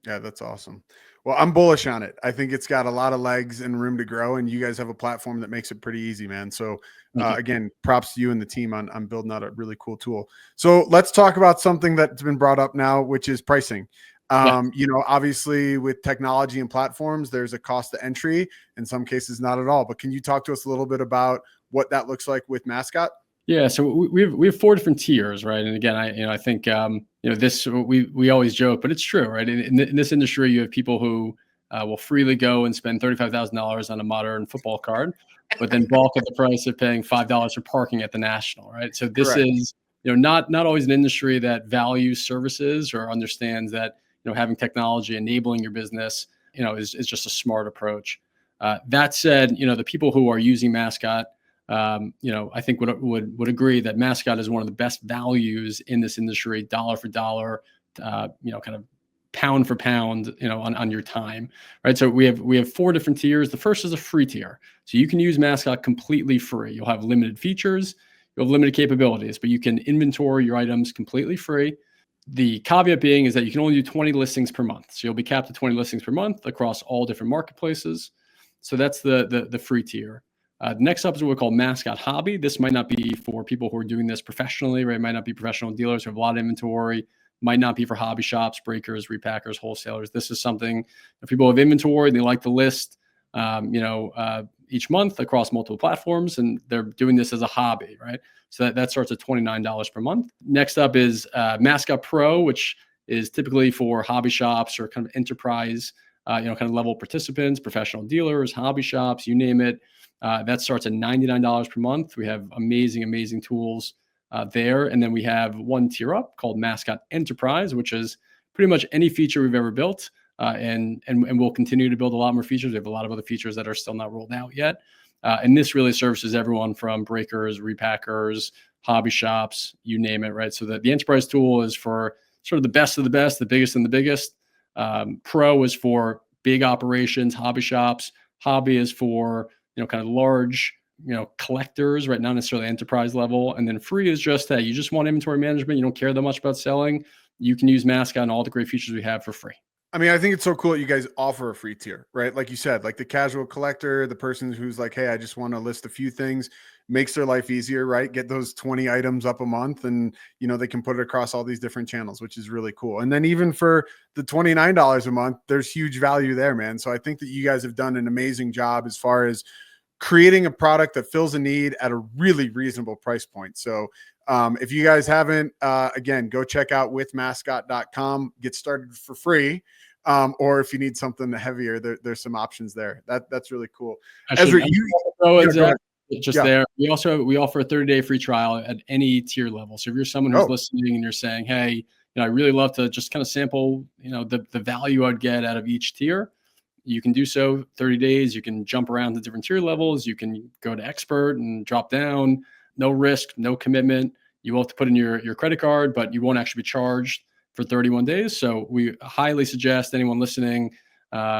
Yeah, that's awesome. Well, I'm bullish on it. I think it's got a lot of legs and room to grow, and you guys have a platform that makes it pretty easy, man. So again, props to you and the team on building out a really cool tool. So let's talk about something that's been brought up now, which is pricing. Obviously with technology and platforms, there's a cost to entry, in some cases not at all. But can you talk to us a little bit about what that looks like with Mascot? Yeah, so we have 4 different tiers, right? And again, I think this we always joke, but it's true, right? In this industry, you have people who will freely go and spend $35,000 on a modern football card, but then balk at the price of paying $5 for parking at the National, right? So this is not always an industry that values services or understands that having technology enabling your business is just a smart approach. That said, the people who are using Mascot. I think would agree that Mascot is one of the best values in this industry, dollar for dollar, kind of pound for pound, on your time, right? So we have 4 different tiers. The first is a free tier. So you can use Mascot completely free. You'll have limited features, you'll have limited capabilities, but you can inventory your items completely free. The caveat being is that you can only do 20 listings per month. So you'll be capped at 20 listings per month across all different marketplaces. So that's the free tier. Next up is what we call Mascot Hobby. This might not be for people who are doing this professionally, right? It might not be professional dealers who have a lot of inventory. Might not be for hobby shops, breakers, repackers, wholesalers. This is something if people have inventory, they like to list, each month across multiple platforms, and they're doing this as a hobby, right? So that starts at $29 per month. Next up is Mascot Pro, which is typically for hobby shops or kind of enterprise, kind of level participants, professional dealers, hobby shops, you name it. That starts at $99 per month. We have amazing tools there. And then we have one tier up called Mascot Enterprise, which is pretty much any feature we've ever built. And we'll continue to build a lot more features. We have a lot of other features that are still not rolled out yet. And this really services everyone from breakers, repackers, hobby shops, you name it, right? So the Enterprise tool is for sort of the best of the best, the biggest and the biggest. Pro is for big operations, hobby shops. Hobby is for kind of large, collectors, right? Not necessarily enterprise level. And then free is just that you just want inventory management. You don't care that much about selling. You can use Mascot and all the great features we have for free. I mean, I think it's so cool that you guys offer a free tier, right? Like you said, like the casual collector, the person who's like, hey, I just want to list a few things, makes their life easier, right? Get those 20 items up a month and, they can put it across all these different channels, which is really cool. And then even for the $29 a month, there's huge value there, man. So I think that you guys have done an amazing job as far as creating a product that fills a need at a really reasonable price point. So if you guys haven't, again, go check out withmascot.com, get started for free. Or if you need something heavier, there's some options there. That's really cool. Ezra, there. We offer a 30-day free trial at any tier level. So if you're someone who's listening and you're saying, hey, I really love to just kind of sample, the value I'd get out of each tier, you can do so 30 days. You can jump around to different tier levels. You can go to expert and drop down. No risk, no commitment. You will have to put in your credit card, but you won't actually be charged for 31 days. So we highly suggest anyone listening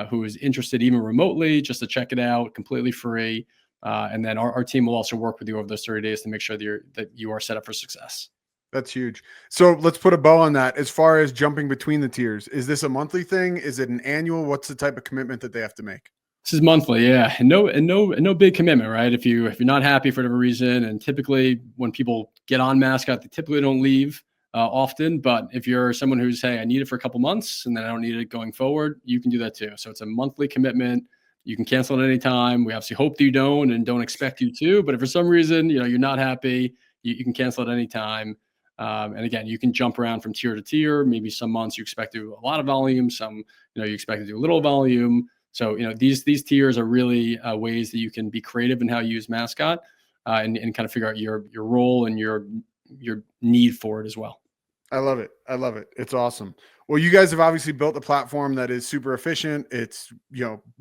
who is interested even remotely just to check it out completely free. And then our team will also work with you over those 30 days to make sure that you are set up for success. That's huge. So let's put a bow on that. As far as jumping between the tiers, is this a monthly thing? Is it an annual? What's the type of commitment that they have to make? This is monthly, yeah, and no big commitment, right? If you're not happy for whatever reason, and typically when people get on Mascot, they typically don't leave often. But if you're someone who's, hey, I need it for a couple months and then I don't need it going forward, you can do that too. So it's a monthly commitment. You can cancel at any time. We obviously hope that you don't and don't expect you to. But if for some reason you're not happy, you can cancel at any time. And again, you can jump around from tier to tier. Maybe some months you expect to do a lot of volume. Some you expect to do a little volume. So these tiers are really ways that you can be creative in how you use Mascot and kind of figure out your role and your your need for it as well. I love it. I love it. It's awesome. Well, you guys have obviously built a platform that is super efficient. It's,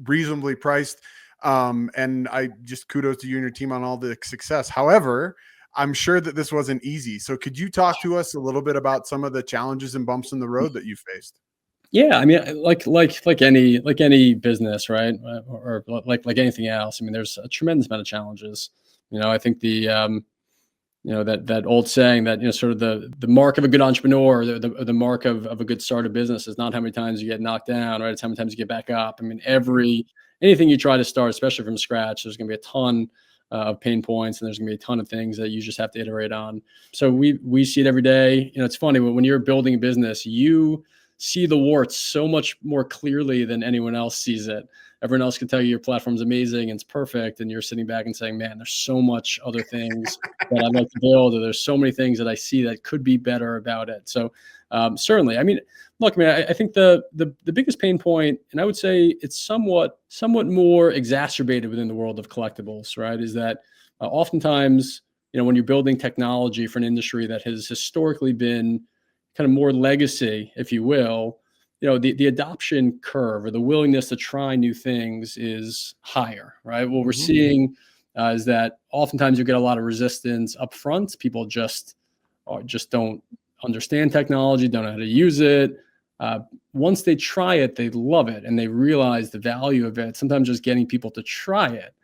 reasonably priced. And I just kudos to you and your team on all the success. However, I'm sure that this wasn't easy. So could you talk to us a little bit about some of the challenges and bumps in the road that you faced? Yeah, I mean, like any business, right? Or like anything else. I mean, there's a tremendous amount of challenges. I think that old saying that, sort of the mark of a good entrepreneur, the mark of a good startup business is not how many times you get knocked down, right? It's how many times you get back up. I mean, anything you try to start, especially from scratch, there's going to be a ton of pain points, and there's going to be a ton of things that you just have to iterate on. So we see it every day. It's funny when you're building a business, you see the warts so much more clearly than anyone else sees it. Everyone else can tell you your platform's amazing and it's perfect, and you're sitting back and saying, man, there's so much other things that I'd like to build, or there's so many things that I see that could be better about it. So certainly, I mean, look, man, I think the biggest pain point, and I would say it's somewhat more exacerbated within the world of collectibles, right, is that oftentimes, when you're building technology for an industry that has historically been kind of more legacy, if you will, the adoption curve or the willingness to try new things is higher, right? What we're seeing is that oftentimes you get a lot of resistance up front. People just don't understand technology, don't know how to use it. Once they try it, they love it and they realize the value of it. Sometimes just getting people to try it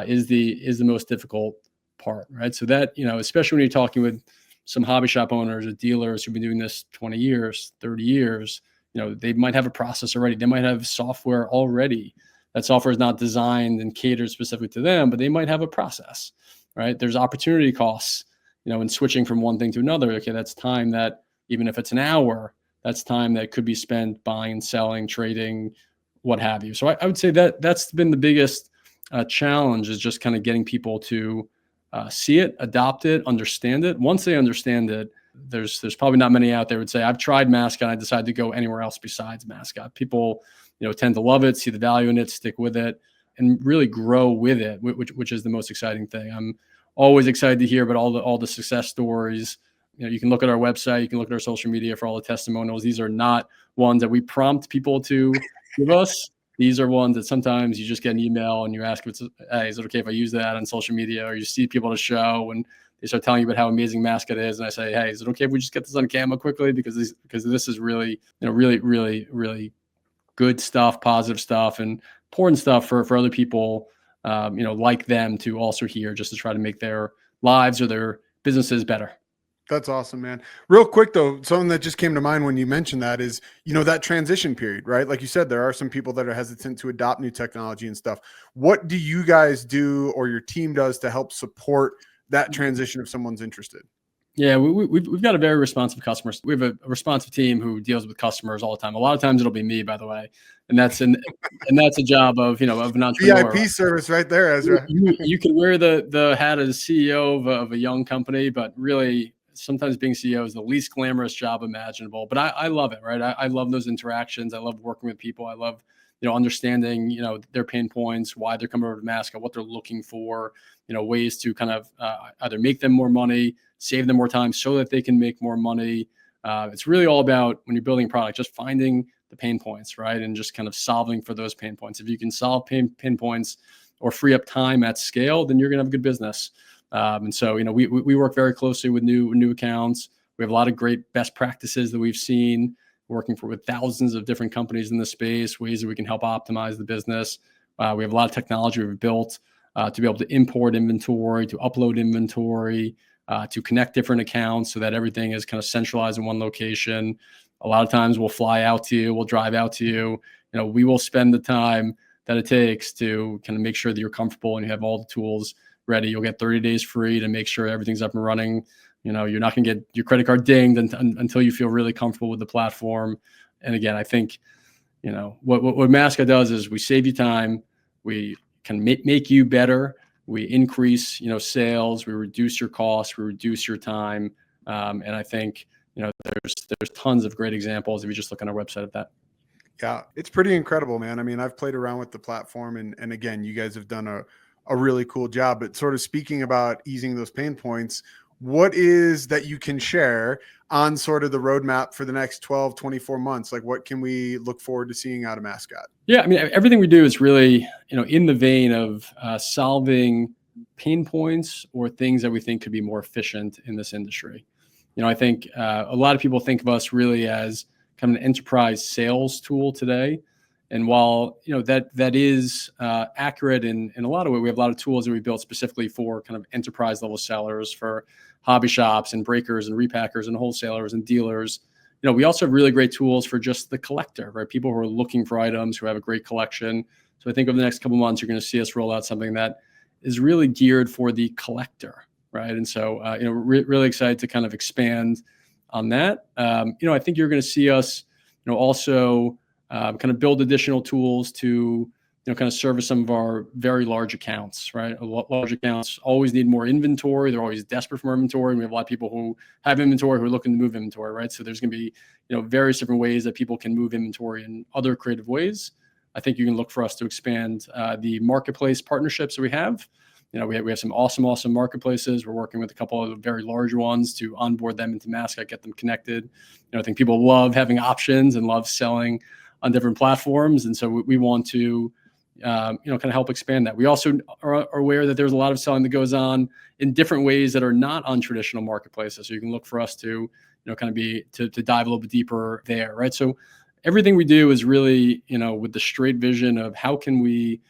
is the most difficult part, right? So that, especially when you're talking with some hobby shop owners or dealers who've been doing this 20 years, 30 years, they might have a process already. They might have software already. That software is not designed and catered specifically to them, but they might have a process, right? There's opportunity costs, in switching from one thing to another. Okay, that's time that, even if it's an hour, that's time that could be spent buying and selling, trading, what have you. So I would say that's been the biggest challenge, is just kind of getting people to see it, adopt it, understand it. Once they understand it, there's probably not many out there would say, I've tried Mascot, I decided to go anywhere else besides Mascot. People, tend to love it, see the value in it, stick with it, and really grow with it, which is the most exciting thing. I'm always excited to hear about all the success stories. You can look at our website, you can look at our social media for all the testimonials. These are not ones that we prompt people to give us. These are ones that sometimes you just get an email and you ask, hey, is it okay if I use that on social media? Or you see people at a show and they start telling you about how amazing Mascot is. And I say, hey, is it okay if we just get this on camera quickly? Because this is really, really good stuff, positive stuff, and important stuff for other people, like them to also hear, just to try to make their lives or their businesses better. That's awesome, man. Real quick though, something that just came to mind when you mentioned that is, that transition period, right? Like you said, there are some people that are hesitant to adopt new technology and stuff. What do you guys do, or your team does, to help support that transition if someone's interested? Yeah, we've got a very responsive customer. We have a responsive team who deals with customers all the time. A lot of times it'll be me, by the way, and that's a job of of an entrepreneur. VIP service right there, Ezra. You can wear the hat as CEO of a young company, but really sometimes being CEO is the least glamorous job imaginable. But I love it, right? I love those interactions. I love working with people. I love understanding their pain points, why they're coming over to Mascot, what they're looking for, ways to kind of either make them more money, save them more time so that they can make more money. It's really all about, when you're building a product, just finding the pain points, right? And just kind of solving for those pain points. If you can solve pain points or free up time at scale, then you're going to have a good business. And so, we work very closely with new accounts. We have a lot of great best practices that we've seen working with thousands of different companies in the space, ways that we can help optimize the business. We have a lot of technology we've built to be able to import inventory, to upload inventory, to connect different accounts so that everything is kind of centralized in one location. A lot of times we'll fly out to you, we'll drive out to you. We will spend the time that it takes to kind of make sure that you're comfortable and you have all the tools ready. You'll get 30 days free to make sure everything's up and running. You're not going to get your credit card dinged until you feel really comfortable with the platform. And again, I think, what Mascot does is we save you time. We can make you better. We increase, sales. We reduce your costs. We reduce your time. And I think, there's tons of great examples if you just look on our website of that. Yeah, it's pretty incredible, man. I mean, I've played around with the platform, and again, you guys have done a really cool job. But sort of speaking about easing those pain points, what is that you can share on sort of the roadmap for the next 12, 24 months? Like, what can we look forward to seeing out of Mascot? Yeah, I mean, everything we do is really, in the vein of solving pain points or things that we think could be more efficient in this industry. I think a lot of people think of us really as kind of an enterprise sales tool today. And while, that is accurate in a lot of ways, we have a lot of tools that we built specifically for kind of enterprise level sellers, for hobby shops and breakers and repackers and wholesalers and dealers. We also have really great tools for just the collector, right? People who are looking for items, who have a great collection. So I think over the next couple of months, you're going to see us roll out something that is really geared for the collector, right? And so, really excited to kind of expand on that. I think you're going to see us, also kind of build additional tools to, kind of service some of our very large accounts, right? Large accounts always need more inventory. They're always desperate for more inventory. And we have a lot of people who have inventory who are looking to move inventory, right? So there's going to be, various different ways that people can move inventory in other creative ways. I think you can look for us to expand the marketplace partnerships that we have. We have some awesome marketplaces. We're working with a couple of very large ones to onboard them into Mascot, get them connected. I think people love having options and love selling on different platforms. And so we want to, kind of help expand that. We also are aware that there's a lot of selling that goes on in different ways that are not on traditional marketplaces. So you can look for us to, kind of to dive a little bit deeper there, right? So everything we do is really, with the straight vision of how can we,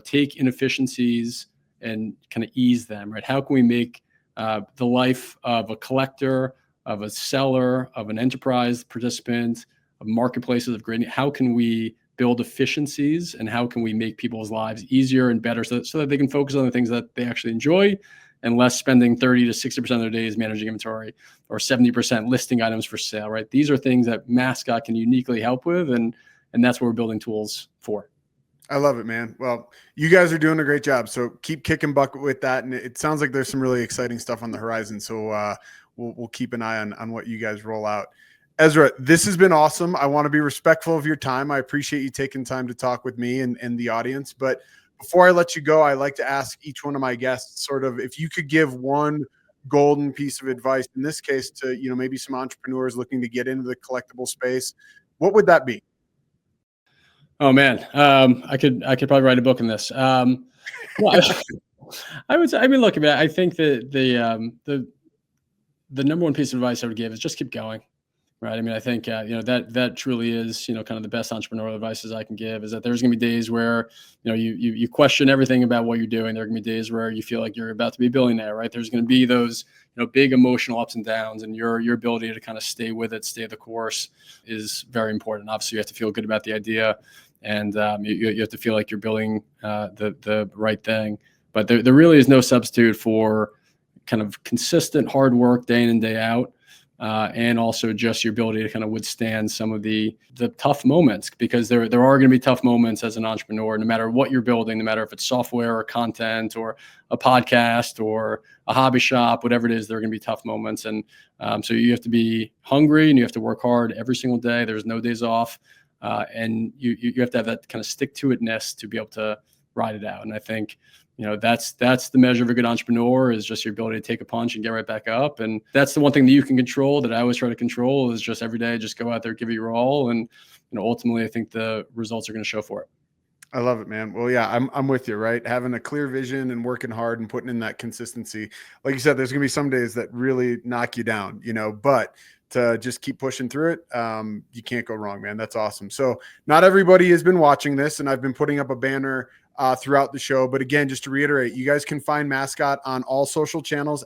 take inefficiencies and kind of ease them, right? How can we make the life of a collector, of a seller, of an enterprise participant, of marketplaces, of great, how can we build efficiencies and how can we make people's lives easier and better so that they can focus on the things that they actually enjoy and less spending 30 to 60% of their days managing inventory or 70% listing items for sale, right? These are things that Mascot can uniquely help with, and that's what we're building tools for. I love it, man. Well, you guys are doing a great job. So keep kicking butt with that. And it sounds like there's some really exciting stuff on the horizon. So we'll keep an eye on what you guys roll out. Ezra, this has been awesome. I want to be respectful of your time. I appreciate you taking time to talk with me and the audience. But before I let you go, I like to ask each one of my guests sort of if you could give one golden piece of advice, in this case to, maybe some entrepreneurs looking to get into the collectible space, what would that be? Oh man, I could probably write a book in this. Well, I would say, look, I think that the number one piece of advice I would give is just keep going, right? I think that truly is kind of the best entrepreneurial advices I can give, is that there's going to be days where you question everything about what you're doing. There are going to be days where you feel like you're about to be a billionaire, right? There's going to be those big emotional ups and downs, and your ability to kind of stay with it, stay the course is very important. Obviously, you have to feel good about the idea. And you have to feel like you're building the right thing. But there really is no substitute for kind of consistent hard work day in and day out, and also just your ability to kind of withstand some of the tough moments, because there are going to be tough moments as an entrepreneur, no matter what you're building, no matter if it's software or content or a podcast or a hobby shop, whatever it is, there are going to be tough moments. And so you have to be hungry and you have to work hard every single day. There's no days off. And you have to have that kind of stick-to-itness to be able to ride it out. And I think, that's the measure of a good entrepreneur, is just your ability to take a punch and get right back up. And that's the one thing that you can control, that I always try to control, is just every day, just go out there, give it your all. And, ultimately, I think the results are going to show for it. I love it, man. Well, yeah, I'm with you, right? Having a clear vision and working hard and putting in that consistency. Like you said, there's going to be some days that really knock you down, but to just keep pushing through it, you can't go wrong, man. That's awesome. So not everybody has been watching this, and I've been putting up a banner throughout the show. But again, just to reiterate, you guys can find Mascot on all social channels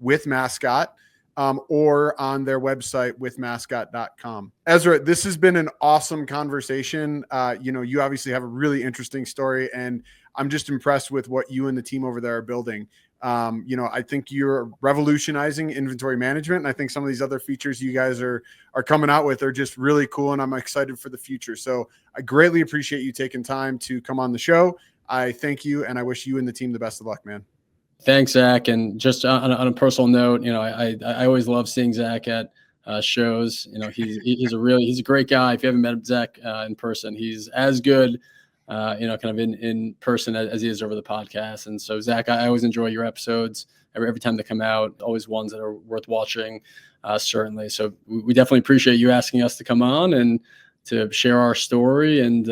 @with Mascot, or on their website withmascot.com. Ezra, this has been an awesome conversation. You obviously have a really interesting story, and I'm just impressed with what you and the team over there are building. I think you're revolutionizing inventory management. And I think some of these other features you guys are coming out with are just really cool. And I'm excited for the future. So I greatly appreciate you taking time to come on the show. I thank you. And I wish you and the team the best of luck, man. Thanks, Zach. And just on a personal note, I always love seeing Zach at shows. He's a great guy. If you haven't met Zach in person, he's as good kind of in person as he is over the podcast. And so, Zach, I always enjoy your episodes every time they come out, always ones that are worth watching, certainly. So we definitely appreciate you asking us to come on and to share our story. And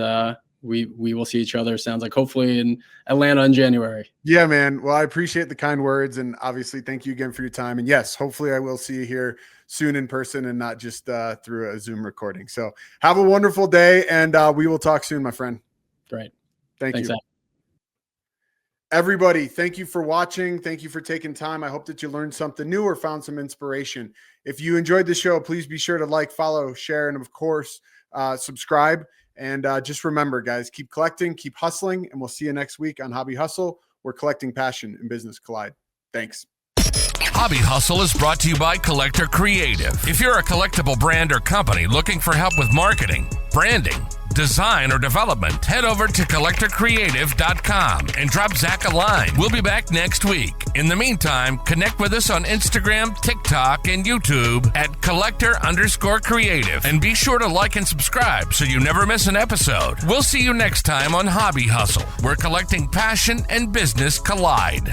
we will see each other, sounds like, hopefully in Atlanta in January. Yeah, man. Well, I appreciate the kind words, and obviously thank you again for your time. And yes, hopefully I will see you here soon in person and not just through a Zoom recording. So have a wonderful day, and we will talk soon, my friend. Great. Thanks, you. Zach. Everybody, thank you for watching. Thank you for taking time. I hope that you learned something new or found some inspiration. If you enjoyed the show, please be sure to like, follow, share, and of course, subscribe. And just remember, guys, keep collecting, keep hustling, and we'll see you next week on Hobby Hustle, where collecting, passion, and business collide. Thanks. Hobby Hustle is brought to you by Collector Creative. If you're a collectible brand or company looking for help with marketing, branding, design, or development, head over to collectorcreative.com and drop Zach a line. We'll be back next week. In the meantime, connect with us on Instagram, TikTok, and YouTube at collector_creative. And be sure to like and subscribe so you never miss an episode. We'll see you next time on Hobby Hustle, where collecting, passion, and business collide.